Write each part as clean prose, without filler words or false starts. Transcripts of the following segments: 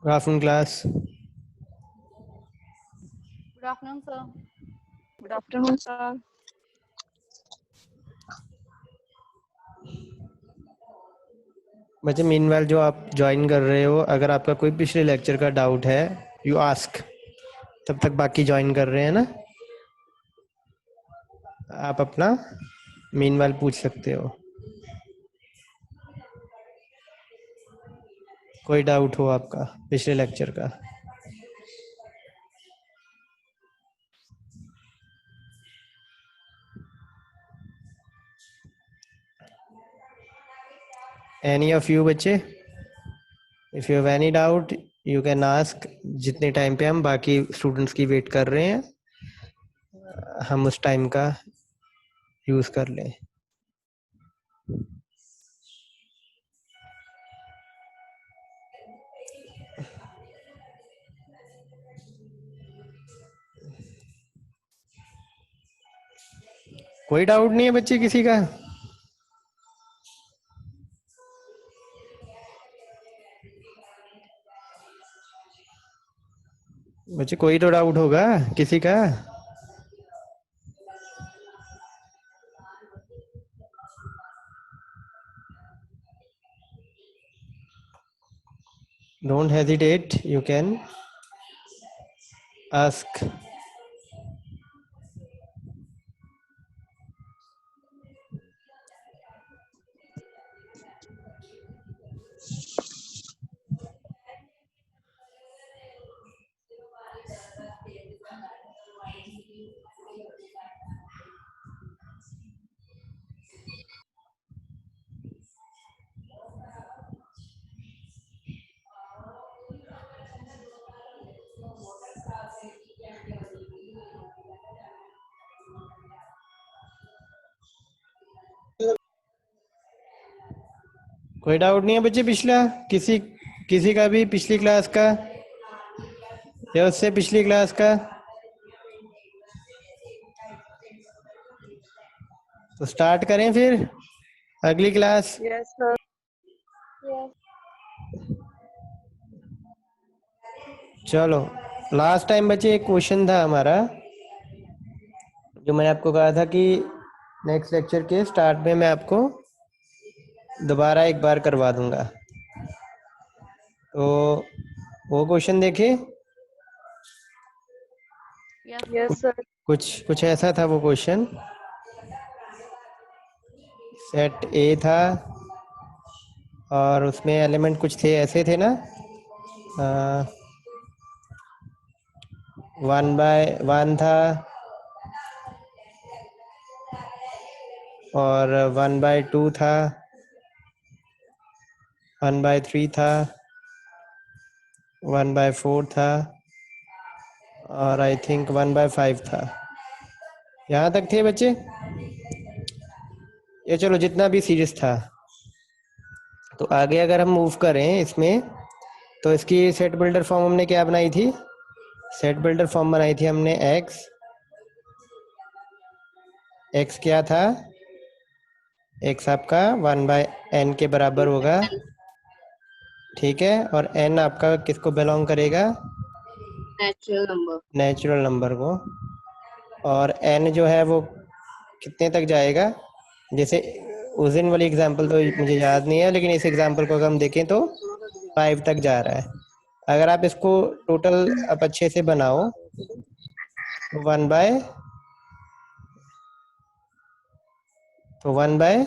Good afternoon, class. Good afternoon, sir. Good afternoon, sir. बच्चे meanwhile जो आप join कर रहे हो, अगर आपका कोई पिछले लेक्चर का डाउट है यू आस्क, तब तक बाकी ज्वाइन कर रहे हैं ना, आप अपना मीनवाइल पूछ सकते हो। कोई डाउट हो आपका पिछले लेक्चर का। एनी ऑफ यू बच्चे, if you have any doubt you can ask. जितने टाइम पे हम बाकी स्टूडेंट्स की वेट कर रहे हैं, हम उस टाइम का यूज़ कर लें। कोई डाउट नहीं है बच्चे किसी का? बच्चे कोई तो डाउट होगा किसी का? Don't hesitate, you can ask. कोई डाउट नहीं है बच्चे पिछला किसी किसी का भी, पिछली क्लास का या उससे पिछली क्लास का? तो स्टार्ट करें फिर अगली क्लास। Yes, sir. Yes. चलो, लास्ट टाइम बच्चे एक क्वेश्चन था हमारा, जो मैंने आपको कहा था कि नेक्स्ट लेक्चर के स्टार्ट में मैं आपको दोबारा एक बार करवा दूंगा। तो वो क्वेश्चन देखे? Yes, Yes, sir. sir. कुछ ऐसा था वो क्वेश्चन। सेट ए था और उसमें एलिमेंट कुछ थे, ऐसे थे ना, 1/1 था और 1/2 था, 1/3 था, 1/4 था और आई थिंक 1/5 था। यहाँ तक थे बच्चे? ये चलो जितना भी सीरीज था। तो आगे अगर हम मूव करें इसमें, तो इसकी सेट बिल्डर फॉर्म हमने क्या बनाई थी? सेट बिल्डर फॉर्म बनाई थी हमने एक्स क्या था? एक्स आपका 1/n के बराबर होगा, ठीक है। और n आपका किसको बिलोंग करेगा? नेचुरल नंबर को। और n जो है वो कितने तक जाएगा? जैसे उस दिन वाली एग्जांपल तो मुझे याद नहीं है, लेकिन इस एग्जांपल को अगर हम देखें तो 5 तक जा रहा है। अगर आप इसको टोटल आप अच्छे से बनाओ, 1 बाय तो 1 बाय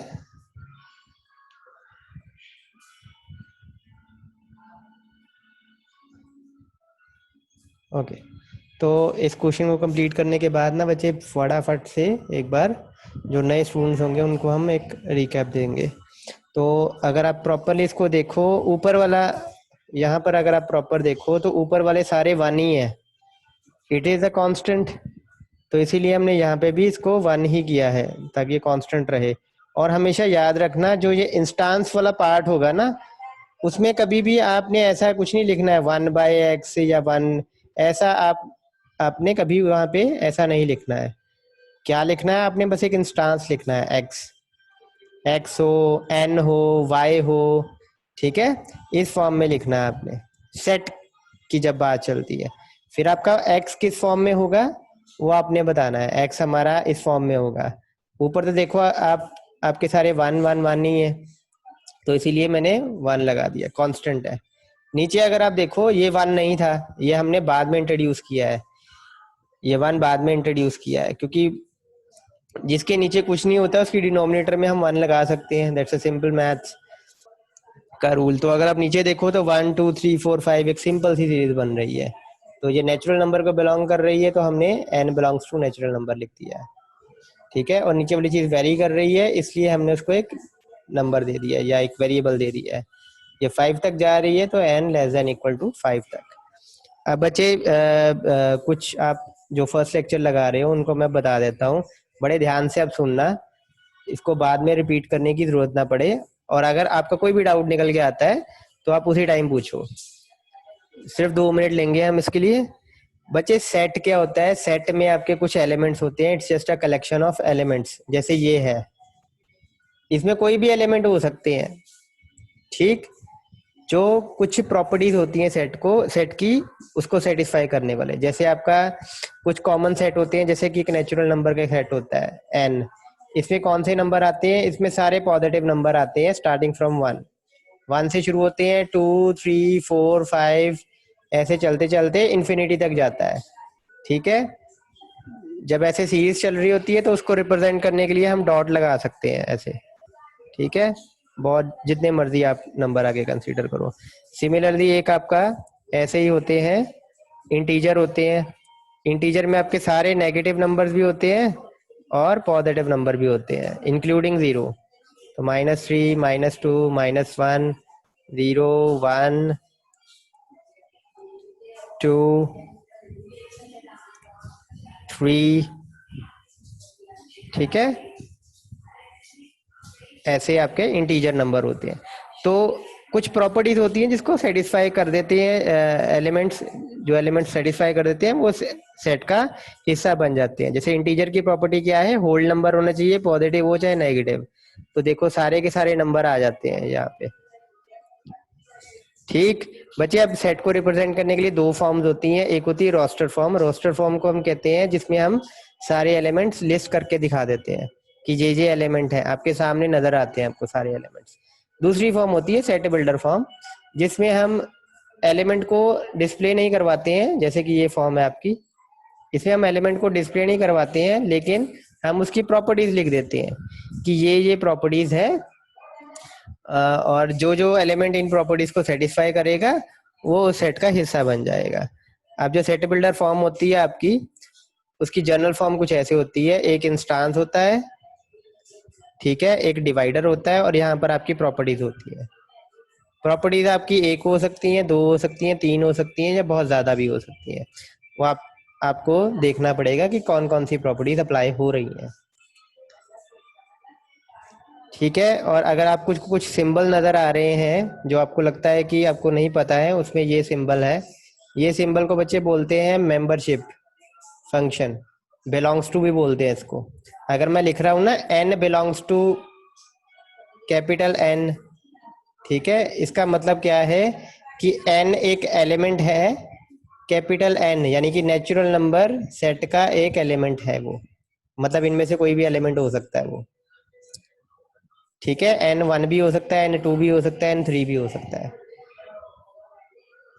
ओके। तो इस क्वेश्चन को कंप्लीट करने के बाद ना बच्चे फटाफट से एक बार जो नए स्टूडेंट्स होंगे उनको हम एक रिकैप देंगे। तो अगर आप प्रॉपरली इसको देखो, ऊपर वाला यहाँ पर अगर आप प्रॉपर देखो तो ऊपर वाले सारे 1 ही है, इट इज़ अ कांस्टेंट। तो इसीलिए हमने यहाँ पे भी इसको 1 ही किया है ताकि ये कांस्टेंट रहे। और हमेशा याद रखना जो ये इंस्टांस वाला पार्ट होगा ना, उसमें कभी भी आपने ऐसा कुछ नहीं लिखना है 1/x या 1, ऐसा आपने कभी वहाँ पे ऐसा नहीं लिखना है। क्या लिखना है आपने? बस एक इंस्टांस लिखना है, एक्स हो, एन हो, वाई हो, ठीक है, इस फॉर्म में लिखना है आपने। सेट कि जब बात चलती है। फिर आपका x किस फॉर्म में होगा वो आपने बताना है। x हमारा इस फॉर्म में होगा। ऊपर तो देखो आप आपके सारे 1 1 1 ही है, तो इसीलिए मैंने 1 लगा दिया, कांस्टेंट है। नीचे अगर आप देखो ये 1 नहीं था, ये हमने बाद में इंट्रोड्यूस किया है, ये 1 बाद में इंट्रोड्यूस किया है, क्योंकि जिसके नीचे कुछ नहीं होता उसकी डिनोमिनेटर में हम 1 लगा सकते हैं। दैट्स अ सिंपल मैथ्स का रूल। तो अगर आप नीचे देखो तो 1 2 3 4 5 एक सिंपल सी सीरीज बन रही है, तो ये नेचुरल नंबर को बिलोंग कर रही है, तो हमने n belongs to natural number लिख दिया है, ठीक है। और नीचे वाली चीज वेरी कर रही है, इसलिए हमने उसको एक नंबर दे दिया है या एक वेरिएबल दे दिया है। ये 5 तक जा रही है, तो n less than equal to 5 तक। अब बच्चे कुछ आप जो फर्स्ट लेक्चर लगा रहे हो उनको मैं बता देता हूँ, बड़े ध्यान से आप सुनना, इसको बाद में रिपीट करने की जरूरत ना पड़े। और अगर आपका कोई भी डाउट निकल के आता है तो आप उसी टाइम पूछो। सिर्फ 2 मिनट लेंगे हम इसके लिए। बच्चे सेट क्या होता है? सेट में आपके कुछ एलिमेंट्स होते हैं, it's just a collection of elements. जैसे ये है, इसमें कोई भी एलिमेंट हो सकते हैं, ठीक। जो कुछ प्रॉपर्टीज होती हैं सेट की उसको सेटिस्फाई करने वाले, जैसे आपका कुछ कॉमन सेट होते हैं, जैसे कि एक नेचुरल नंबर का सेट होता है n। इसमें कौन से नंबर आते हैं? इसमें सारे पॉजिटिव नंबर आते हैं स्टार्टिंग फ्रॉम 1 से शुरू होते हैं, 2 3 4 5 ऐसे चलते चलते इन्फिनिटी तक जाता है, ठीक है। जब ऐसे सीरीज चल रही होती है तो उसको रिप्रेजेंट करने के लिए हम डॉट लगा सकते हैं ऐसे, ठीक है। बहुत जितने मर्जी आप नंबर आगे कंसीडर करो। सिमिलरली एक आपका ऐसे ही होते हैं, इंटीजर होते हैं। इंटीजर में आपके सारे नेगेटिव नंबर्स भी होते हैं और पॉजिटिव नंबर भी होते हैं, इंक्लूडिंग 0। तो -3 -2 -1 0 1 2 3, ठीक है। ऐसे आपके इंटीजर नंबर होते हैं। तो कुछ प्रॉपर्टीज होती हैं जिसको सेटिस्फाई कर देते हैं एलिमेंट्स, जो एलिमेंट्स सेटिस्फाई कर देते हैं वो सेट का हिस्सा बन जाते हैं। जैसे इंटीजर की प्रॉपर्टी क्या है? होल नंबर होना चाहिए, पॉजिटिव हो चाहे नेगेटिव। तो देखो सारे के सारे नंबर आ जाते हैं यहाँ पे, ठीक। बच्चे अब सेट को रिप्रेजेंट करने के लिए 2 फॉर्म्स होती हैं। एक होती है रोस्टर फॉर्म। रोस्टर फॉर्म को हम कहते हैं जिसमें हम सारे एलिमेंट्स लिस्ट करके दिखा देते हैं कि ये एलिमेंट है, आपके सामने नजर आते हैं आपको सारे एलिमेंट्स। दूसरी फॉर्म होती है सेट बिल्डर फॉर्म, जिसमें हम एलिमेंट को डिस्प्ले नहीं करवाते हैं, जैसे कि ये फॉर्म है आपकी। इसमें हम एलिमेंट को डिस्प्ले नहीं करवाते हैं, लेकिन हम उसकी प्रॉपर्टीज लिख देते हैं कि ये प्रॉपर्टीज है, और जो जो एलिमेंट इन प्रॉपर्टीज को सेटिस्फाई करेगा वो सेट का हिस्सा बन जाएगा। अब जो सेट बिल्डर फॉर्म होती है आपकी, उसकी जनरल फॉर्म कुछ ऐसे होती है। एक इंस्टांस होता है, ठीक है, एक डिवाइडर होता है, और यहाँ पर आपकी प्रॉपर्टीज होती है। प्रॉपर्टीज आपकी 1 हो सकती हैं, 2 हो सकती हैं, 3 हो सकती हैं, या बहुत ज्यादा भी हो सकती हैं। वो आपको देखना पड़ेगा कि कौन कौन सी प्रॉपर्टीज अप्लाई हो रही हैं, ठीक है। और अगर आप कुछ सिंबल नजर आ रहे हैं जो आपको लगता है कि आपको नहीं पता है, उसमें ये सिंबल है। ये सिंबल को बच्चे बोलते हैं मेंबरशिप फंक्शन, बिलोंग्स टू भी बोलते हैं इसको। अगर मैं लिख रहा हूं ना n belongs to capital N, ठीक है, इसका मतलब क्या है कि n एक एलिमेंट है, कैपिटल N यानी कि नेचुरल नंबर सेट का एक एलिमेंट है वो, मतलब इनमें से कोई भी एलिमेंट हो सकता है वो, ठीक है। n1 भी हो सकता है, n2 भी हो सकता है, n3 भी हो सकता है,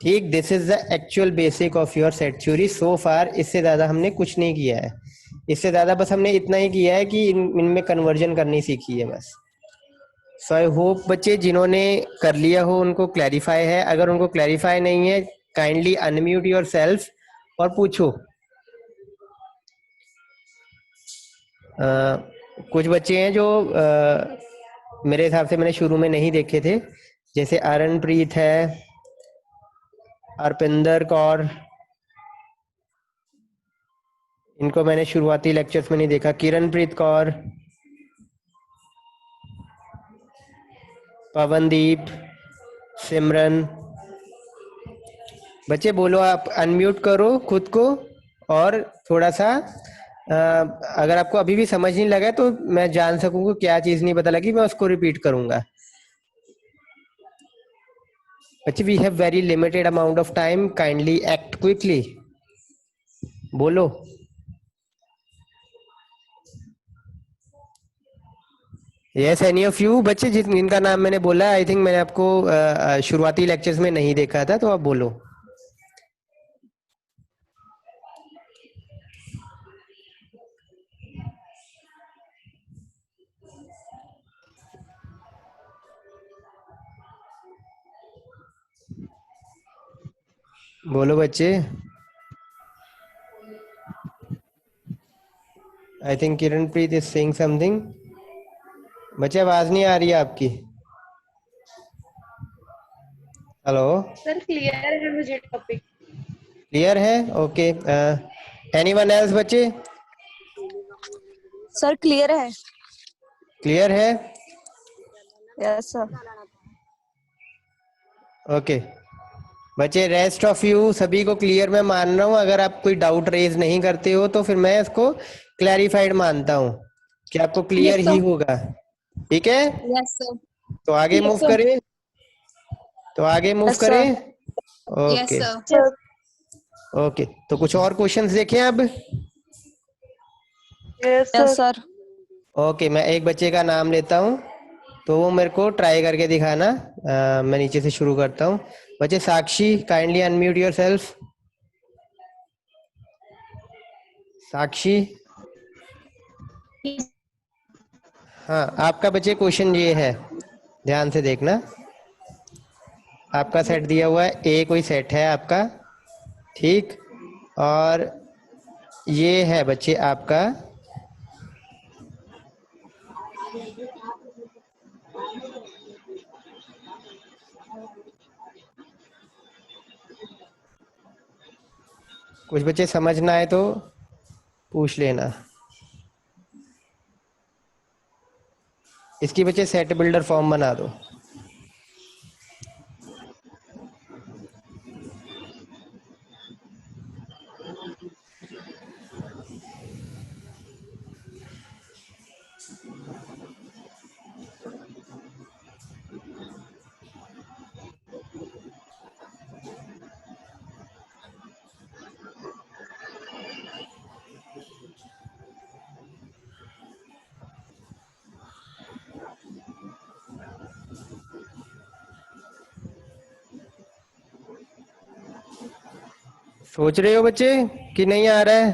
ठीक। This is the actual basic of your set theory so far. इससे ज्यादा हमने कुछ नहीं किया है, इससे ज्यादा बस हमने इतना ही किया है कि इनमें कन्वर्जन करनी सीखी है बस। सो आई होप बच्चे जिन्होंने कर लिया हो उनको क्लैरिफाई है। अगर उनको क्लैरिफाई नहीं है, काइंडली अनम्यूट योर सेल्फ और पूछो। कुछ बच्चे हैं जो मेरे हिसाब से मैंने शुरू में नहीं देखे थे, जैसे अरनप्रीत है, अर्पिंदर कौर, इनको मैंने शुरुआती लेक्चर्स में नहीं देखा। किरणप्रीत कौर, पवनदीप, सिमरन। बच्चे बोलो, आप अनम्यूट करो खुद को, और थोड़ा सा अगर आपको अभी भी समझ नहीं लगा तो मैं जान सकूंगा क्या चीज़ नहीं पता लगी, मैं उसको रिपीट करूंगा। बच्चे we have very limited amount of time, kindly act quickly. बोलो। यस, एनी ऑफ यू बच्चे जिनका नाम मैंने बोला, आई थिंक मैंने आपको शुरुआती लेक्चर्स में नहीं देखा था, तो आप बोलो। बोलो बच्चे। I think Kiranpreet is saying something. बच्चे आवाज नहीं आ रही है आपकी। हेलो। सर क्लियर है मुझे टॉपिक। क्लियर है? ओके। एनीवन एल्स बच्चे? सर क्लियर है। क्लियर है? Yes sir. ओके बच्चे, रेस्ट ऑफ यू सभी को क्लियर मैं मान रहा हूँ। अगर आप कोई डाउट रेज नहीं करते हो तो फिर मैं इसको क्लैरिफाइड मानता हूँ कि आपको क्लियर Yes, ही sir. होगा। ठीक है, यस सर। तो आगे Yes, मूव sir. करें। तो आगे मूव Yes, sir. करें। Yes okay sir. ओके, तो कुछ और क्वेश्चंस देखें अब। Yes sir. ओके, मैं एक बच्चे का नाम लेता हूँ, तो वो मेरे को ट्राई करके दिखाना। मैं नीचे से शुरू करता हूँ। बच्चे साक्षी, काइंडली अनम्यूट योर सेल्फ। साक्षी। हाँ, आपका बच्चे क्वेश्चन ये है, ध्यान से देखना। आपका सेट दिया हुआ है, ए कोई सेट है आपका, ठीक। और ये है बच्चे आपका कुछ बच्चे समझ ना आए तो पूछ लेना। इसकी बच्चे सेट बिल्डर फॉर्म बना दो। सोच रहे हो बच्चे कि नहीं आ रहा है?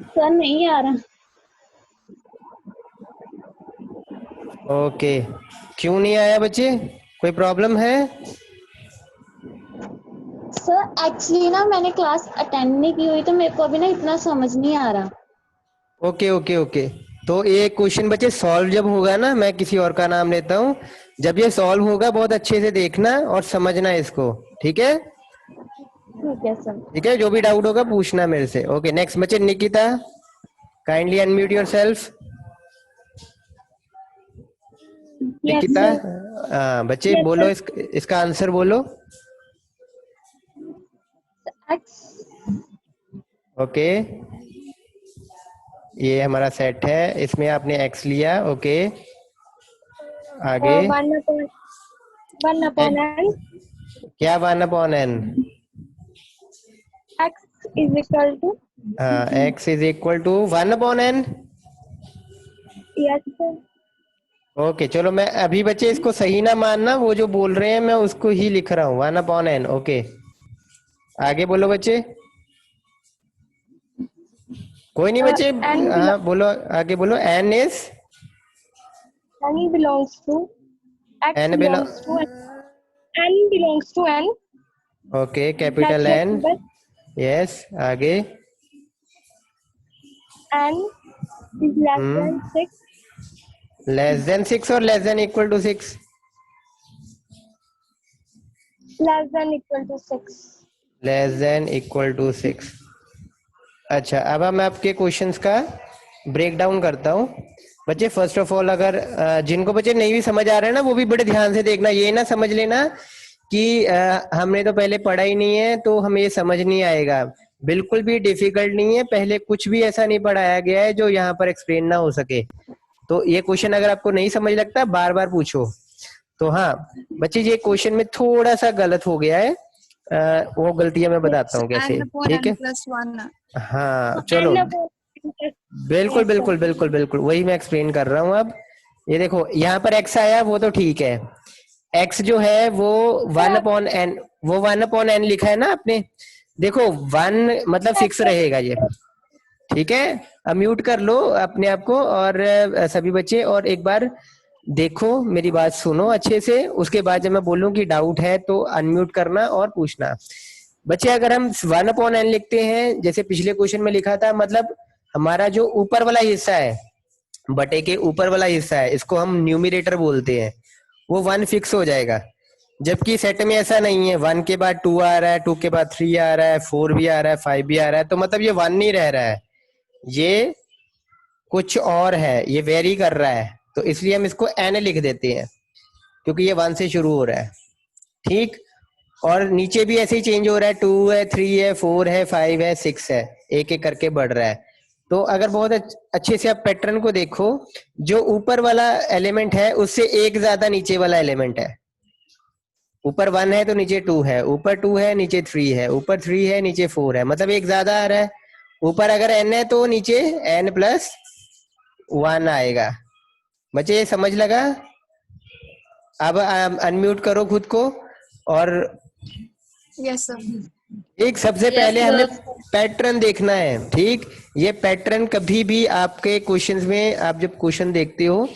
सर नहीं आ रहा। ओके, क्यों नहीं आया बच्चे? कोई प्रॉब्लम है? सर एक्चुअली ना मैंने क्लास अटेंड नहीं की हुई, तो मेरे को अभी ना इतना समझ नहीं आ रहा। ओके ओके ओके, तो ये क्वेश्चन बच्चे सॉल्व जब होगा ना, मैं किसी और का नाम लेता हूँ, जब ये सॉल्व होगा बहुत अच्छे से देखना और समझना इसको, ठीक है? ठीक है सर। ठीक है, जो भी डाउट होगा पूछना मेरे से। ओके, नेक्स्ट बच्चे Nikita, kindly unmute your self. Yes Nikita, sir. बच्चे यस बोलो, इसका आंसर बोलो। सर। एक्स। ओके, ये हमारा सेट है, इसमें आपने एक्स लिया। ओके, आगे। One upon n. क्या 1/n? X is equal to. X is equal to 1/n। Yes sir. Okay, चलो मैं अभी बच्चे इसको सही ना मानना, वो जो बोल रहे हैं मैं उसको ही लिख रहा हूँ, 1/n। ओके, आगे बोलो बच्चे। कोई नहीं बच्चे, एन हाँ बोलो, आगे बोलो। N is, belongs to x n below belongs to n belongs to n. Okay, capital n. बस यस, आगे। N is less than 6। Less than 6 और less than equal to 6? Less than equal to 6। Less than equal to 6। अच्छा, अब मैं आपके questions का break down करता हूँ। बच्चे फर्स्ट ऑफ ऑल, अगर जिनको बच्चे नहीं भी समझ आ रहा है ना, वो भी बड़े ध्यान से देखना। ये ना समझ लेना कि हमने तो पहले पढ़ा ही नहीं है तो हमें ये समझ नहीं आएगा। बिल्कुल भी डिफिकल्ट नहीं है, पहले कुछ भी ऐसा नहीं पढ़ाया गया है जो यहाँ पर एक्सप्लेन ना हो सके। तो ये क्वेश्चन अगर आपको नहीं समझ लगता, बार बार पूछो। तो हाँ बच्चे, ये क्वेश्चन में थोड़ा सा गलत हो गया है, वो गलतियां मैं बताता हूँ कैसे, ठीक है। हाँ चलो, बिल्कुल बिल्कुल बिल्कुल बिल्कुल वही मैं एक्सप्लेन कर रहा हूँ अब। ये देखो यहाँ पर x आया, वो तो ठीक है। x जो है वो 1/n, वो 1/n लिखा है ना आपने। देखो 1 मतलब फिक्स रहेगा ये, ठीक है। अब म्यूट कर लो अपने आप को, और सभी बच्चे, और एक बार देखो मेरी बात सुनो अच्छे से, उसके बाद जब मैं बोलूं कि डाउट है तो अनम्यूट करना और पूछना। बच्चे अगर हम 1/n लिखते हैं जैसे पिछले क्वेश्चन में लिखा था, मतलब हमारा जो ऊपर वाला हिस्सा है, बटे के ऊपर वाला हिस्सा है, इसको हम न्यूमिरेटर बोलते हैं, वो 1 फिक्स हो जाएगा। जबकि सेट में ऐसा नहीं है, 1 के बाद 2 आ रहा है, 2 के बाद 3 आ रहा है, 4 भी आ रहा है, 5 भी आ रहा है, तो मतलब ये 1 नहीं रह रहा है, ये कुछ और है, ये वेरी कर रहा है। तो इसलिए हम इसको n लिख देते हैं, क्योंकि ये 1 से शुरू हो रहा है, ठीक। और नीचे भी ऐसे ही चेंज हो रहा है, 2 है, 3 है, 4 है, 5 है, 6 है, एक एक करके बढ़ रहा है। तो अगर बहुत अच्छे से आप पैटर्न को देखो, जो ऊपर वाला एलिमेंट है उससे एक ज्यादा नीचे वाला एलिमेंट है। ऊपर 1 है तो नीचे 2 है, ऊपर 2 है नीचे 3 है, ऊपर 3 है नीचे 4 है, मतलब एक ज्यादा आ रहा है। ऊपर अगर n है तो नीचे n+1 आएगा। बच्चे ये समझ लगा? अब अनम्यूट करो खुद को। और Yes, sir. एक सबसे Yes, पहले हमें sir. पैटर्न देखना है, ठीक। ये पैटर्न कभी भी आपके क्वेश्चंस में, आप जब क्वेश्चन देखते हो,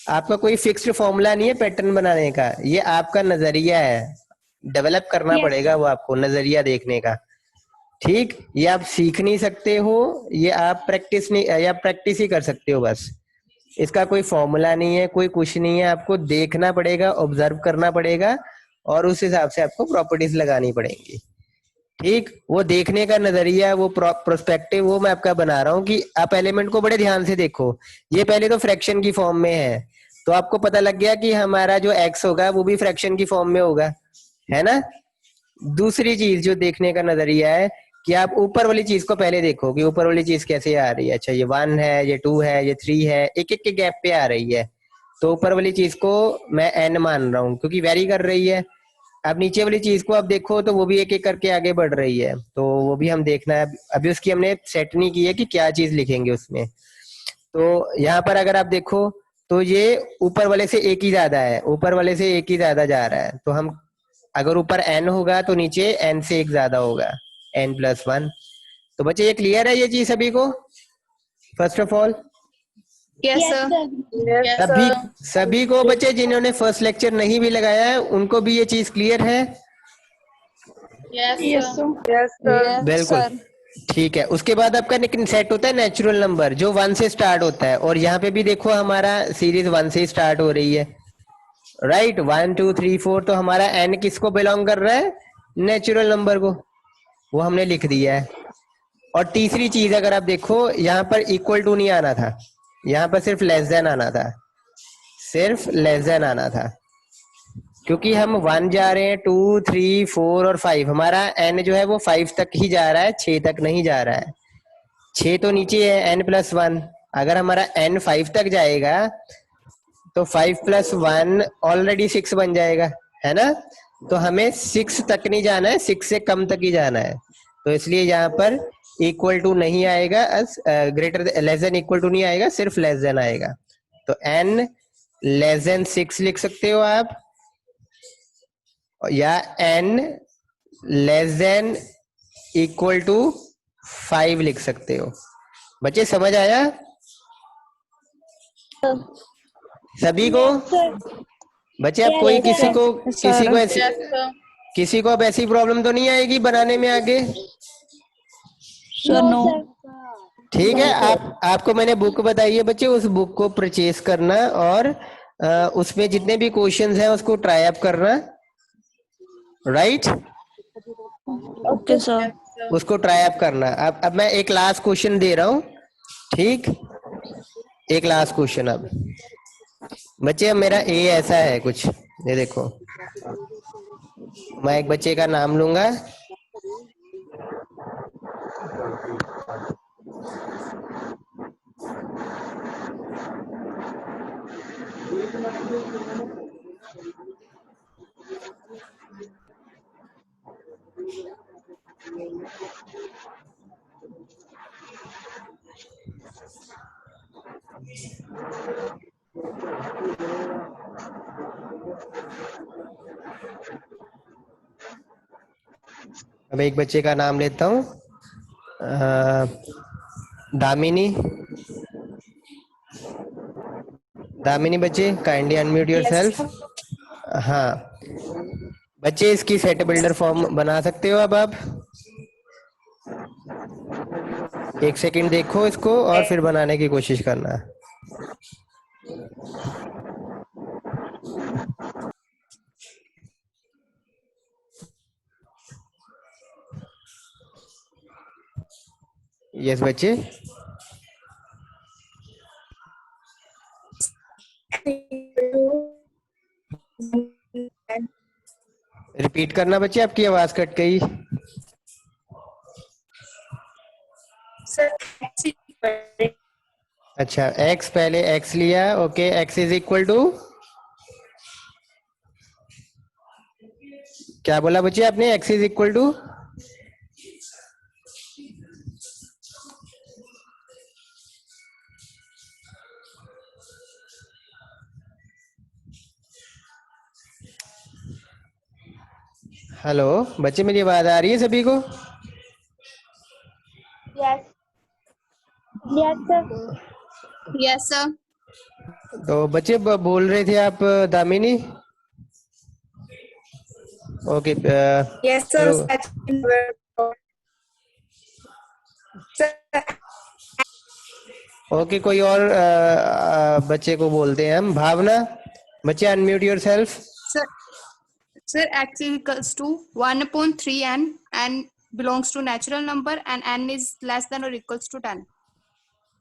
आपका कोई फिक्स्ड फॉर्मूला नहीं है पैटर्न बनाने का, ये आपका नजरिया है, डेवलप करना पड़ेगा वो आपको, नजरिया देखने का, ठीक। ये आप सीख नहीं सकते हो, ये आप प्रैक्टिस नहीं, या प्रैक्टिस ही कर सकते हो बस। इसका कोई फॉर्मूला नहीं है, कोई कुछ नहीं है, आपको देखना पड़ेगा, ऑब्जर्व करना पड़ेगा, और उस हिसाब से आपको प्रॉपर्टीज लगानी पड़ेंगी, ठीक। वो देखने का नजरिया, वो प्रोस्पेक्टिव, वो मैं आपका बना रहा हूँ कि आप एलिमेंट को बड़े ध्यान से देखो। ये पहले तो फ्रैक्शन की फॉर्म में है, तो आपको पता लग गया कि हमारा जो x होगा वो भी फ्रैक्शन की फॉर्म में होगा, है ना। दूसरी चीज जो देखने का नजरिया है, कि आप ऊपर वाली चीज को पहले देखो कि ऊपर वाली चीज कैसे आ रही है। अच्छा ये 1 है, ये 2 है, ये 3 है, एक एक के गैप पे आ रही है, तो ऊपर वाली चीज को मैं n मान रहा हूँ क्योंकि वेरी कर रही है। अब नीचे वाली चीज को आप देखो तो वो भी एक एक करके आगे बढ़ रही है, तो वो भी हम देखना है। अभी उसकी हमने सेट नहीं की है कि क्या चीज लिखेंगे उसमें। तो यहाँ पर अगर आप देखो तो ये ऊपर वाले से एक ही ज्यादा है, ऊपर वाले से एक ही ज्यादा जा रहा है, तो हम अगर ऊपर n होगा तो नीचे n से एक ज्यादा होगा, n+1। तो बच्चे ये क्लियर है ये चीज सभी को? First of all Yes, sir. Yes, सभी sir. सभी को, बच्चे जिन्होंने फर्स्ट लेक्चर नहीं भी लगाया है उनको भी ये चीज क्लियर है? Yes, sir. Yes, sir. बिल्कुल, ठीक है। उसके बाद आपका सेट होता है नेचुरल नंबर, जो 1 से स्टार्ट होता है, और यहाँ पे भी देखो हमारा सीरीज 1 से स्टार्ट हो रही है, राइट। 1 2 3 4, तो हमारा n किसको बिलोंग कर रहा है? नेचुरल नंबर को, वो हमने लिख दिया है। और तीसरी चीज अगर आप देखो, यहाँ पर इक्वल टू नहीं आना था, यहाँ पर सिर्फ लेस देन आना था, सिर्फ लेस देन आना था, क्योंकि हम 1 जा रहे हैं, 2 3 4 और 5, हमारा n जो है वो 5 तक ही जा रहा है, 6 तक नहीं जा रहा है। 6 तो नीचे है, n+1। अगर हमारा n 5 तक जाएगा तो 5+1 ऑलरेडी 6 बन जाएगा, है ना। तो हमें 6 तक नहीं जाना है, 6 से कम तक ही जाना है, तो इसलिए यहाँ पर इक्वल टू नहीं आएगा, greater less than equal to नहीं आएगा, सिर्फ लेस देन आएगा। तो n लेस देन 6 लिख सकते हो आप, या n less than equal to 5 लिख सकते हो। बच्चे समझ आया सभी को? बच्चे अब कोई किसी को अब ऐसी प्रॉब्लम तो नहीं आएगी बनाने में आगे? ठीक है। आपको मैंने बुक बताई है बच्चे, उस बुक को परचेज करना, और उसमें जितने भी क्वेश्चंस हैं उसको ट्राई अप करना, राइट। Okay sir. उसको ट्राई अप करना। अब मैं एक लास्ट क्वेश्चन दे रहा हूँ, ठीक। एक लास्ट क्वेश्चन अब बच्चे, अब मेरा ए ऐसा है कुछ, ये देखो, मैं एक बच्चे का नाम लूंगा, अब एक बच्चे का नाम लेता हूँ, दामिनी। दामिनी बच्चे, काइंडली अनम्यूट योरसेल्फ। हाँ बच्चे, इसकी सेट बिल्डर फॉर्म बना सकते हो अब आप। एक सेकंड देखो इसको और फिर बनाने की कोशिश करना। यस बच्चे, रिपीट करना बच्चे, आपकी आवाज कट गई। अच्छा, x पहले x लिया, okay, x is equal to, क्या बोला बच्चे आपने? x is equal to, hello बच्चे, मेरी आवाज आ रही है सभी को? Yes yes sir. Yes, sir. तो बच्चे बोल रहे थे आप, Damini. Okay, Yes, sir. Okay, कोई और बच्चे को बोलते हैं हम, भावना। बच्चे unmute yourself. Sir, x is equals to 1/3n. N belongs to natural number and n is less than or equals to 10.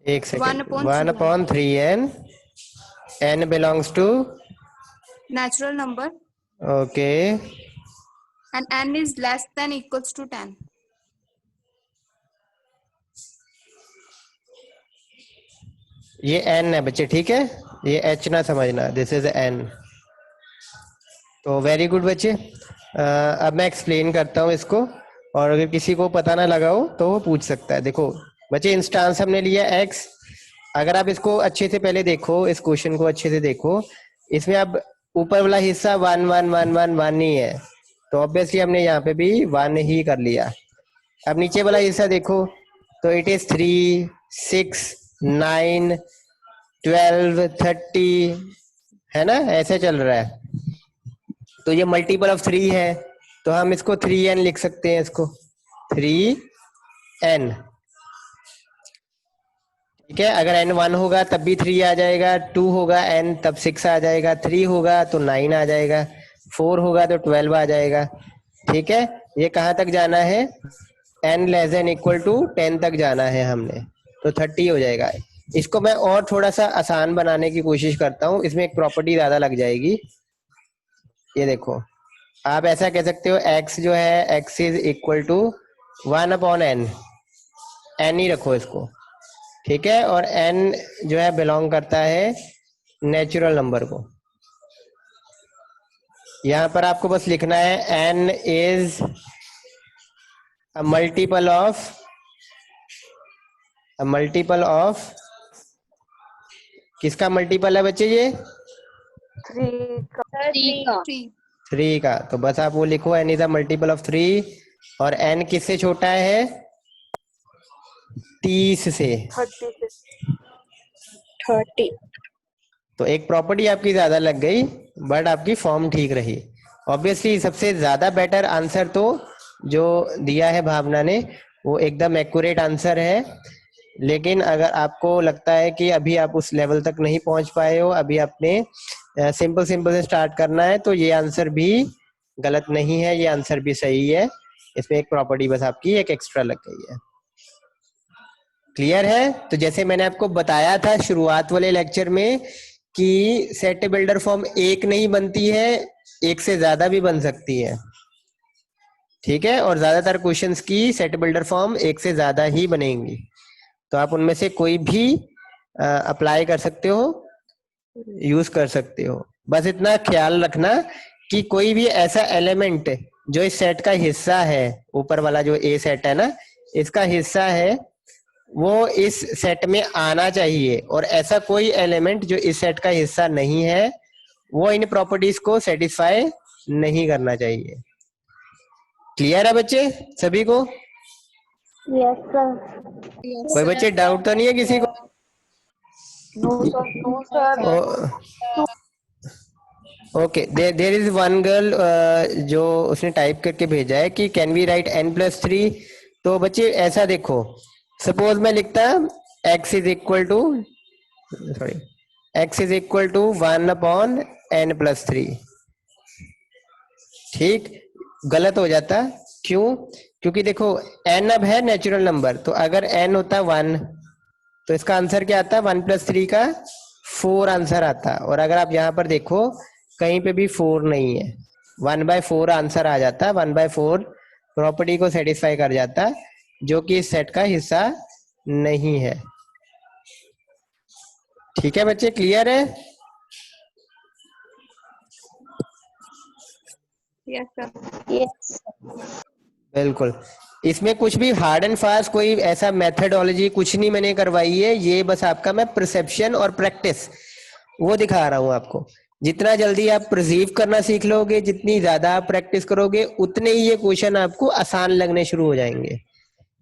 एक second, 1/3n. 1/3n, n belongs to, Natural number okay, and n is less than equals to 10. ये n है बच्चे, ठीक है, ये h ना समझना, this is n। तो वेरी गुड बच्चे, अब मैं एक्सप्लेन करता हूँ इसको, और अगर किसी को पता ना लगा हो तो वो पूछ सकता है। देखो बच्चे, इंस्टांस हमने लिया x। अगर आप इसको अच्छे से पहले देखो, इस क्वेश्चन को अच्छे से देखो, इसमें अब ऊपर वाला हिस्सा 1 1 1 1 1 ही है, तो ऑब्वियसली हमने यहाँ पे भी 1 ही कर लिया। अब नीचे वाला हिस्सा देखो, तो इट इज 3 6 9 12 30, है ना, ऐसे चल रहा है। तो ये मल्टीपल ऑफ 3 है, तो हम इसको 3n लिख सकते हैं, इसको 3n, ठीक है। अगर n 1 होगा तब भी 3 आ जाएगा, 2 होगा n तब 6 आ जाएगा, 3 होगा तो 9 आ जाएगा, 4 होगा तो 12 आ जाएगा, ठीक है। ये कहाँ तक जाना है? n less than equal to 10 तक जाना है हमने, तो 30 हो जाएगा। इसको मैं और थोड़ा सा आसान बनाने की कोशिश करता हूँ, इसमें एक प्रॉपर्टी ज्यादा लग जाएगी। ये देखो, आप ऐसा कह सकते हो, x जो है x is equal to 1/n, n ही रखो इसको, ठीक है। और n जो है बिलोंग करता है नेचुरल नंबर को। यहाँ पर आपको बस लिखना है n is a multiple of किसका मल्टीपल है बच्चे? ये 3 का। 3. 3 का। तो बस आप वो लिखो, n is a multiple of 3, और n किससे छोटा है? 30 से। 30। तो एक प्रॉपर्टी आपकी ज्यादा लग गई, बट आपकी फॉर्म ठीक रही। ऑब्वियसली सबसे ज्यादा बेटर आंसर तो जो दिया है भावना ने, वो एकदम एक्यूरेट आंसर है। लेकिन अगर आपको लगता है कि अभी आप उस लेवल तक नहीं पहुंच पाए हो, अभी आपने सिंपल से स्टार्ट करना है, तो ये आंसर भी गलत नहीं है, ये आंसर भी सही है। इसमें एक प्रॉपर्टी बस आपकी एक एक्स्ट्रा लग गई है। क्लियर है? तो जैसे मैंने आपको बताया था शुरुआत वाले लेक्चर में कि सेट बिल्डर फॉर्म एक नहीं बनती है, एक से ज्यादा भी बन सकती है, ठीक है। और ज्यादातर क्वेश्चंस की सेट बिल्डर फॉर्म एक से ज्यादा ही बनेंगी, तो आप उनमें से कोई भी अप्लाई कर सकते हो, यूज कर सकते हो। बस इतना ख्याल रखना कि कोई भी ऐसा एलिमेंट जो इस सेट का हिस्सा है, ऊपर वाला जो ए सेट है ना, इसका हिस्सा है, वो इस सेट में आना चाहिए, और ऐसा कोई एलिमेंट जो इस सेट का हिस्सा नहीं है वो इन प्रॉपर्टीज को सेटिस्फाई नहीं करना चाहिए। क्लियर है बच्चे सभी को? Yes sir. Yes, कोई sir. बच्चे डाउट तो नहीं है किसी को? No sir. Okay, there is one girl जो उसने टाइप करके भेजा है कि कैन वी राइट n+3। तो बच्चे ऐसा देखो, सपोज मैं लिखता x is equal to, sorry, x is equal to 1/n+3। ठीक, गलत हो जाता, क्यों? क्योंकि देखो n अब है नेचुरल नंबर, तो अगर n होता 1 तो इसका आंसर क्या आता? 1+3 का 4 आंसर आता। और अगर आप यहाँ पर देखो कहीं पे भी 4 नहीं है, 1/4 आंसर आ जाता, 1/4 प्रॉपर्टी को सेटिस्फाई कर जाता, जो कि इस सेट का हिस्सा नहीं है। ठीक है बच्चे, क्लियर है? Yes, sir. यस बिल्कुल, इसमें कुछ भी हार्ड एंड फास्ट कोई ऐसा मेथडोलॉजी कुछ नहीं मैंने करवाई है, ये बस आपका मैं परसेप्शन और प्रैक्टिस वो दिखा रहा हूँ आपको। जितना जल्दी आप परसीव करना सीख लोगे, जितनी ज्यादा आप प्रैक्टिस करोगे, उतने ही ये क्वेश्चन आपको आसान लगने शुरू हो जाएंगे।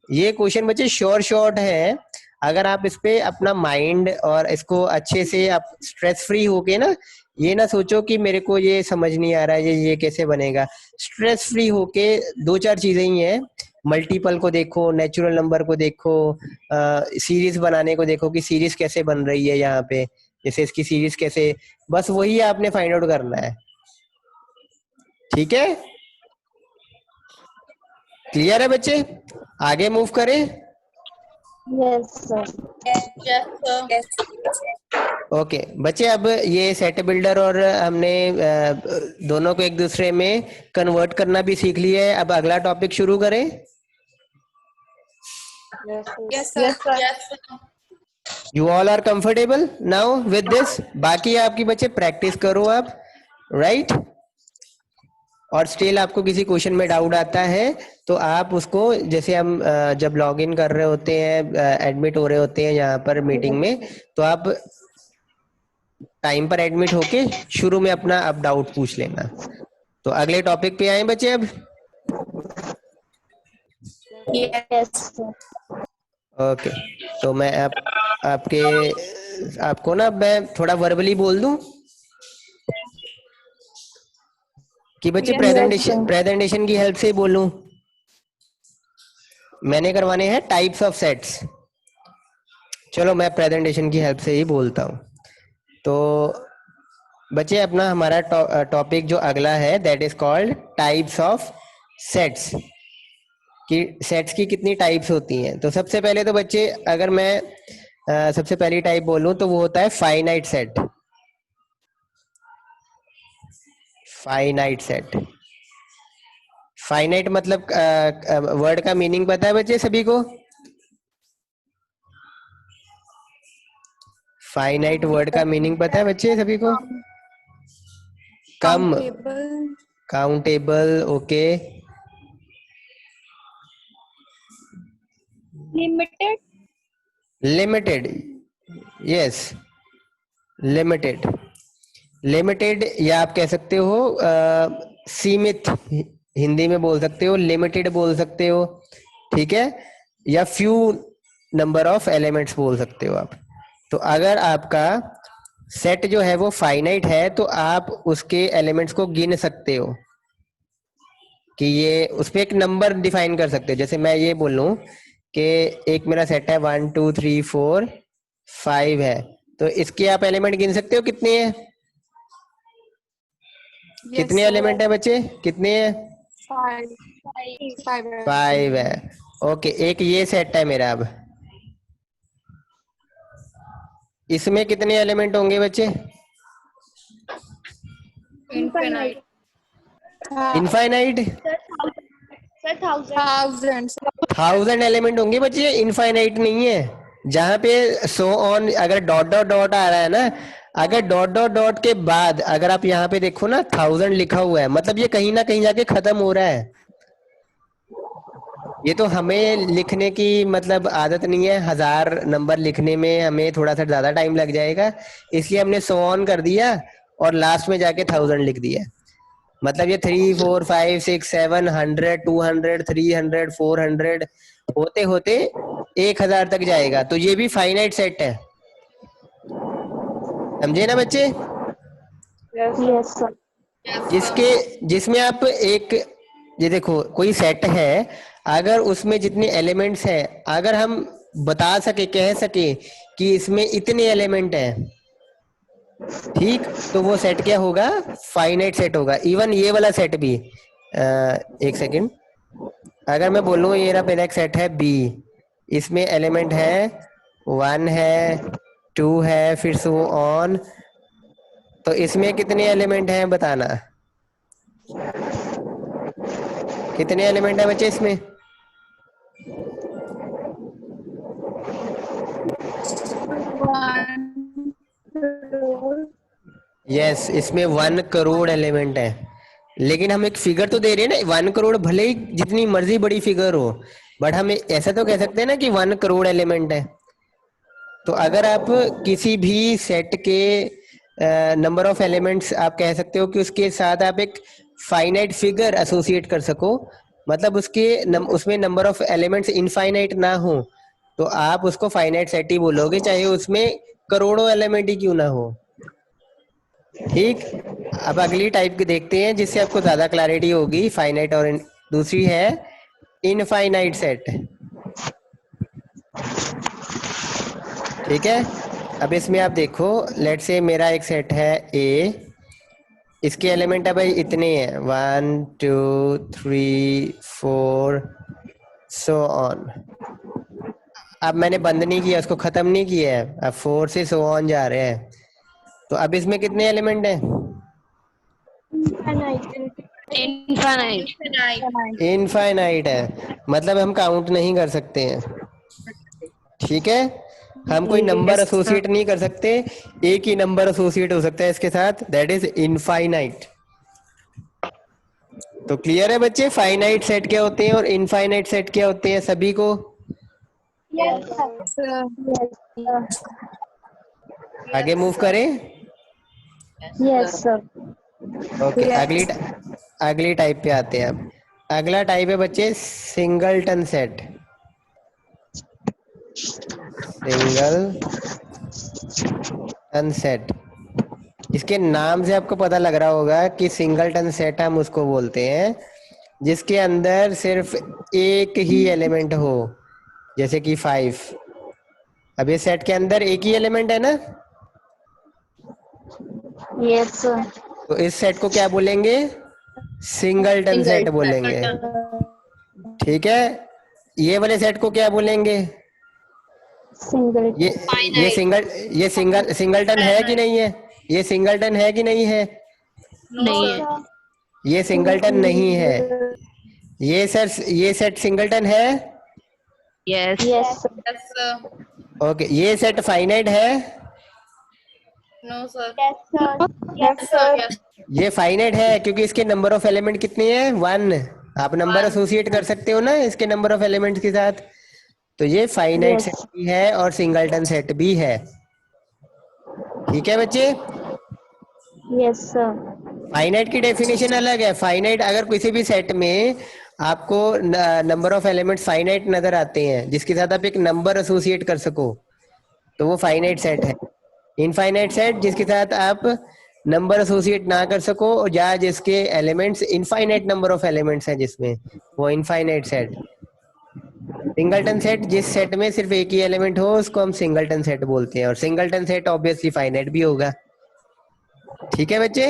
ये क्वेश्चन बच्चे शॉर्ट है, अगर आप इस पे अपना माइंड और इसको अच्छे से आप स्ट्रेस फ्री होके ना, ये ना सोचो कि मेरे को ये समझ नहीं आ रहा है, ये कैसे बनेगा। स्ट्रेस फ्री होके 2-4 चीजें ही हैं, मल्टीपल को देखो, नेचुरल नंबर को देखो, सीरीज बनाने को देखो कि सीरीज कैसे बन रही है यहाँ पे, जैसे इसकी सीरीज कैसे, बस वही आपने फाइंड आउट करना है। ठीक है, क्लियर है बच्चे? आगे मूव करें। Yes sir. ओके बच्चे, अब ये सेट बिल्डर और हमने दोनों को एक दूसरे में कन्वर्ट करना भी सीख लिया है। अब अगला टॉपिक शुरू करें। Yes, sir. You all are comfortable now with this? बाकी आपकी बच्चे प्रैक्टिस करो आप, राइट? और स्टिल आपको किसी क्वेश्चन में डाउट आता है तो आप उसको, जैसे हम जब लॉग इन कर रहे होते हैं, एडमिट हो रहे होते हैं यहाँ पर मीटिंग में, तो आप टाइम पर एडमिट होके शुरू में अपना अब डाउट पूछ लेना। तो अगले टॉपिक पे आए बच्चे अब। Yes sir. ओके, तो मैं आपको ना मैं थोड़ा वर्बली बोल दूं कि बच्चे प्रेजेंटेशन की हेल्प से ही बोलूं? मैंने करवाने हैं टाइप्स ऑफ सेट्स। चलो मैं प्रेजेंटेशन की हेल्प से ही बोलता हूं। तो बच्चे अपना हमारा टॉपिक जो अगला है that is called types of sets. कि सेट्स की कितनी टाइप्स होती हैं। तो सबसे पहले तो बच्चे, अगर मैं सबसे पहली टाइप बोलूं तो वो होता है finite set. Finite set, finite मतलब वर्ड का मीनिंग पता है बच्चे सभी को? फाइनाइट वर्ड का मीनिंग पता है बच्चे सभी को? कम, Countable. Countable, okay. Limited. Limited, yes, limited. Limited या आप कह सकते हो सीमित, हिंदी में बोल सकते हो, लिमिटेड बोल सकते हो, ठीक है? या फ्यू नंबर ऑफ एलिमेंट्स बोल सकते हो आप। तो अगर आपका सेट जो है वो फाइनाइट है तो आप उसके एलिमेंट्स को गिन सकते हो, कि ये उस पर एक नंबर डिफाइन कर सकते हो। जैसे मैं ये बोलूं कि एक मेरा सेट है 1 2 3 4 5 है, तो इसके आप एलिमेंट गिन सकते हो कितने हैं? Yes, कितने sir. एलिमेंट है बच्चे, कितने हैं? 5. 5. 5 है, ओके। एक ये सेट है मेरा, अब इसमें कितने एलिमेंट होंगे बच्चे? Infinite. Infinite, sir 1000। 1000. 1000 एलिमेंट होंगे बच्चे, इनफाइनाइट नहीं है। जहां पे सो ऑन अगर डॉट डॉट डॉट आ रहा है ना, अगर डॉट डॉट डॉट के बाद अगर आप यहाँ पे देखो ना 1000 लिखा हुआ है, मतलब ये कहीं ना कहीं जाके खत्म हो रहा है। ये तो हमें लिखने की मतलब आदत नहीं है, 1000 नंबर लिखने में हमें थोड़ा सा ज्यादा टाइम लग जाएगा, इसलिए हमने सो ऑन कर दिया और लास्ट में जाके 1000 लिख दिया। मतलब ये 3 4 5 6 7 100 200 300 400 होते होते 1000 तक जाएगा। तो ये भी फाइनाइट सेट है, समझे ना बच्चे? Yes sir. जिसके जिसमें आप एक, ये देखो कोई सेट है, अगर उसमें जितने एलिमेंट्स हैं, अगर हम बता सके कह सके कि इसमें इतने एलिमेंट हैं, ठीक, तो वो सेट क्या होगा? फाइनाइट सेट होगा। इवन ये वाला सेट भी एक सेकंड, अगर मैं बोलूँ ये रहा मेरा एक सेट है बी, इसमें एलिमेंट है 1 है 2 है फिर सो ऑन, तो इसमें कितने एलिमेंट हैं बताना, कितने एलिमेंट है बच्चे इसमें? यस, इसमें 1 करोड़ एलिमेंट है। लेकिन हम एक फिगर तो दे रहे हैं ना, 1 करोड़ भले ही जितनी मर्जी बड़ी फिगर हो, बट हम ऐसा तो कह सकते हैं ना कि 1 करोड़ एलिमेंट है। तो अगर आप किसी भी सेट के नंबर ऑफ एलिमेंट्स आप कह सकते हो कि उसके साथ आप एक फाइनाइट फिगर एसोसिएट कर सको, मतलब उसमें नंबर ऑफ एलिमेंट्स इनफाइनाइट ना हो, तो आप उसको फाइनाइट सेट ही बोलोगे, चाहे उसमें करोड़ों एलिमेंट ही क्यों ना हो। ठीक, अब अगली टाइप की देखते हैं जिससे आपको ज्यादा क्लैरिटी होगी, फाइनाइट और दूसरी है इनफाइनाइट सेट। ठीक है, अब इसमें आप देखो, लेट से मेरा एक सेट है ए, इसके एलिमेंट है भाई इतने हैं 1 2 3 4 सो ऑन। अब मैंने बंद नहीं किया, उसको खत्म नहीं किया है, अब 4 से सो ऑन जा रहे हैं। तो अब इसमें कितने एलिमेंट हैं? इनफाइनाइट है, मतलब हम काउंट नहीं कर सकते हैं। ठीक है, हम कोई नंबर एसोसिएट नहीं कर सकते, एक ही नंबर एसोसिएट हो सकता है इसके साथ, दैट इज इनफाइनाइट। तो क्लियर है बच्चे, फाइनाइट सेट क्या होते हैं और इनफाइनाइट सेट क्या होते हैं सभी को? आगे मूव करें। Yes sir. ओके, अगली टाइप पे आते हैं। अब अगला टाइप है बच्चे सिंगलटन सेट। सिंगलटन सेट, इसके नाम से आपको पता लग रहा होगा कि सिंगलटन सेट हम उसको बोलते हैं जिसके अंदर सिर्फ एक ही एलिमेंट हो, जैसे कि 5। अब ये सेट के अंदर एक ही एलिमेंट है ना, यस सर। तो इस सेट को क्या बोलेंगे? सिंगलटन सेट बोलेंगे। ठीक है, ये वाले सेट को क्या बोलेंगे? सिंगल। ये सिंगलटन है कि नहीं है? ये सिंगलटन है कि नहीं है? ये सिंगलटन नहीं है। ये सेट सिंगलटन है? Yes Yes, sir. ओके, ये सेट फाइनाइट है? No, sir. Yes sir. Yes. ये फाइनाइट है क्योंकि इसके नंबर ऑफ एलिमेंट कितने हैं? 1। आप नंबर एसोसिएट कर सकते हो ना इसके नंबर ऑफ एलिमेंट के साथ, तो ये फाइनाइट Yes. सेट भी है और सिंगलटन सेट भी है। ठीक है बच्चे, यस सर। फाइनाइट की डेफिनेशन अलग है। फाइनाइट, अगर किसी भी सेट में आपको नंबर ऑफ एलिमेंट्स फाइनाइट नजर आते हैं जिसके साथ आप एक नंबर एसोसिएट कर सको, तो वो फाइनाइट सेट है। इनफाइनाइट सेट जिसके साथ आप नंबर एसोसिएट ना कर सको और या जिसके elements infinite number of elements हैं जिसमें, वो इनफाइनाइट सेट। सिंगलटन सेट, जिस सेट में सिर्फ एक ही एलिमेंट हो उसको हम सिंगलटन सेट बोलते हैं, और सिंगलटन सेट ऑब्वियसली फाइनाइट भी होगा। ठीक है बच्चे,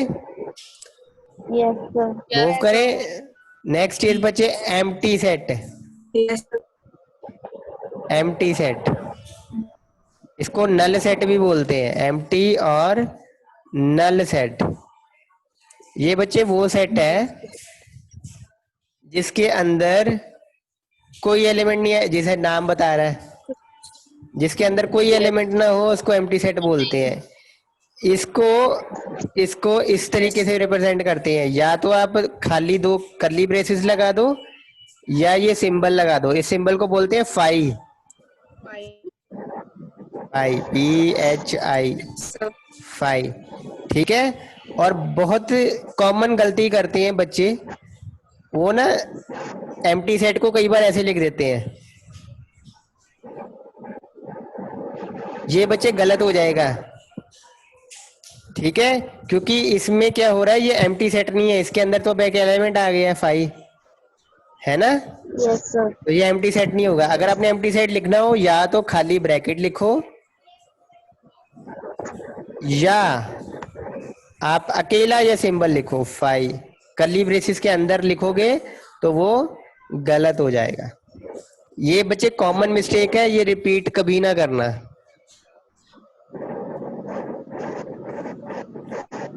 यस सर। मूव करें। नेक्स्ट इज बच्चे एम्प्टी सेट। एम्प्टी सेट, इसको नल सेट भी बोलते हैं, एम्प्टी और नल सेट। ये बच्चे वो सेट है जिसके अंदर कोई एलिमेंट नहीं है, जैसे नाम बता रहा है, जिसके अंदर कोई एलिमेंट ना हो उसको एम्प्टी सेट बोलते हैं। इसको इसको इस तरीके से रिप्रेजेंट करते हैं, या तो आप खाली दो कर्ली ब्रेसेस लगा दो या ये सिंबल लगा दो। इस सिंबल को बोलते हैं फाई, फाई PHI, फाई। ठीक है। और बहुत कॉमन गलती करते हैं बच्चे, वो ना एम्प्टी सेट को कई बार ऐसे लिख देते हैं। ये बच्चे गलत हो जाएगा, ठीक है, क्योंकि इसमें क्या हो रहा है, ये एम्प्टी सेट नहीं है, इसके अंदर तो बैक एलिमेंट आ गया है फाई, है ना। Yes sir. तो ये एम्प्टी सेट नहीं होगा। अगर आपने एम्प्टी सेट लिखना हो या तो खाली ब्रैकेट लिखो या आप अकेला ये सिंबल लिखो फाई। कर्ली ब्रेसिस के अंदर लिखोगे तो वो गलत हो जाएगा। ये बच्चे कॉमन मिस्टेक है, ये रिपीट कभी ना करना,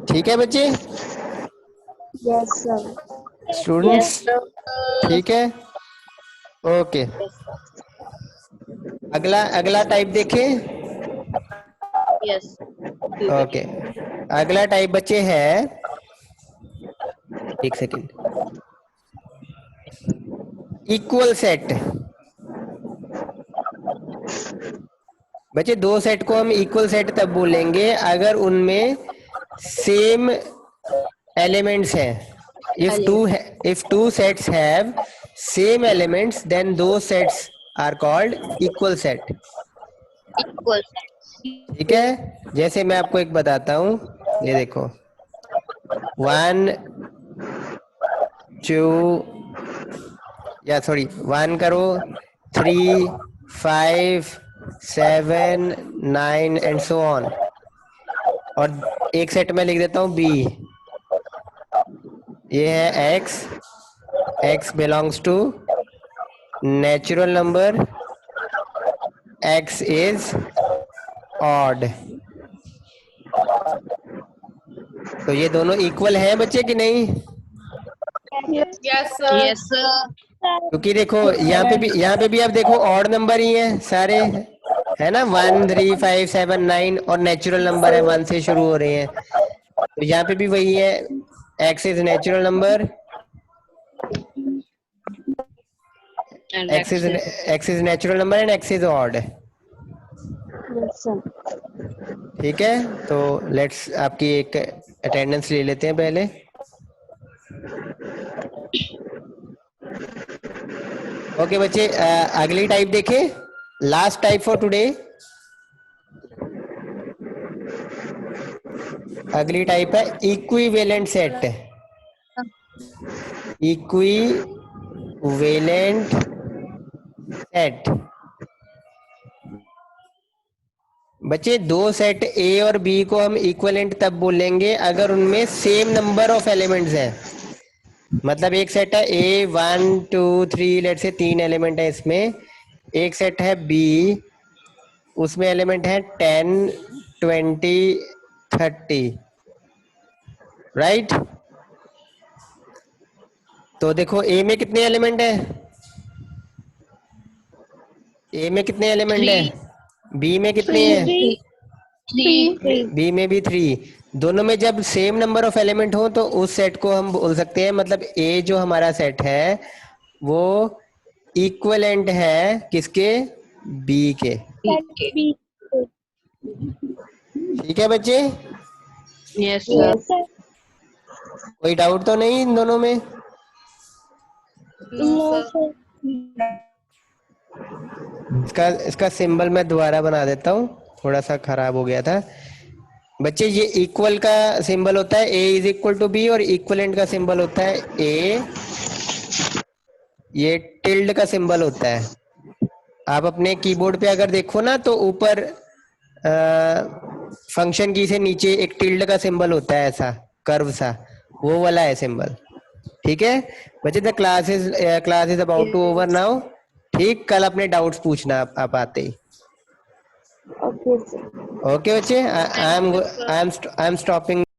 ठीक है बच्चे। Yes sir. स्टूडेंट्स ठीक है, ओके। अगला अगला टाइप देखें। यस ओके, अगला टाइप बच्चे है, एक सेकेंड, इक्वल सेट। बच्चे दो सेट को हम इक्वल सेट तब बोलेंगे अगर उनमें सेम एलिमेंट्स हैं। if two sets have same elements then those sets are called equal set। Equal ठीक है, जैसे मैं आपको एक बताता हूँ, ये देखो 1 2 या सॉरी 1 करो 3 5 7 9 एंड सो ऑन। और एक सेट में लिख देता हूँ बी, ये है x belongs to natural number, x is odd. तो ये दोनों इक्वल हैं बच्चे कि नहीं? Yes, sir. यस क्योंकि देखो यहाँ पे भी आप देखो ऑड नंबर ही है सारे, है ना, 1 3 5 7 9 और नेचुरल नंबर है 1 से शुरू हो रहे हैं। तो यहाँ पे भी वही है, x is natural number, x is natural number and x is odd। Yes sir. ठीक है, तो लेट्स आपकी एक अटेंडेंस ले लेते हैं पहले। ओके बच्चे, अगली टाइप देखें, लास्ट टाइप फॉर टुडे। अगली टाइप है इक्विवेलेंट सेट। इक्विवेलेंट सेट बच्चे, दो सेट ए और बी को हम इक्विवेलेंट तब बोलेंगे अगर उनमें सेम नंबर ऑफ एलिमेंट्स हैं। मतलब एक सेट है ए 1 2 3, लेट से 3 एलिमेंट है इसमें। एक सेट है बी, उसमें एलिमेंट है 10 20 30, राइट। तो देखो ए में कितने एलिमेंट है, ए में कितने एलिमेंट है, बी में कितने हैं, बी में भी 3। दोनों में जब सेम नंबर ऑफ एलिमेंट हो तो उस सेट को हम बोल सकते हैं, मतलब ए जो हमारा सेट है वो इक्विवेलेंट है किसके, बी के। ठीक है बच्चे, यस यस सर। कोई डाउट तो नहीं इन दोनों में? No sir. इसका सिंबल मैं दोबारा बना देता हूँ, थोड़ा सा खराब हो गया था। बच्चे ये इक्वल का सिंबल होता है ए इज इक्वल टू बी, और इक्विवेलेंट का सिंबल होता है ए, ये टिल्ड का सिंबल होता है। आप अपने कीबोर्ड पे अगर देखो ना तो ऊपर फंक्शन की से नीचे एक टिल्ड का सिंबल होता है, ऐसा कर्व सा, वो वाला है सिंबल। ठीक है बच्चे, the class is about to over now. ठीक, कल अपने डाउट्स पूछना आप आते ही। Okay sir. ओके बच्चे, आई एम स्टॉपिंग।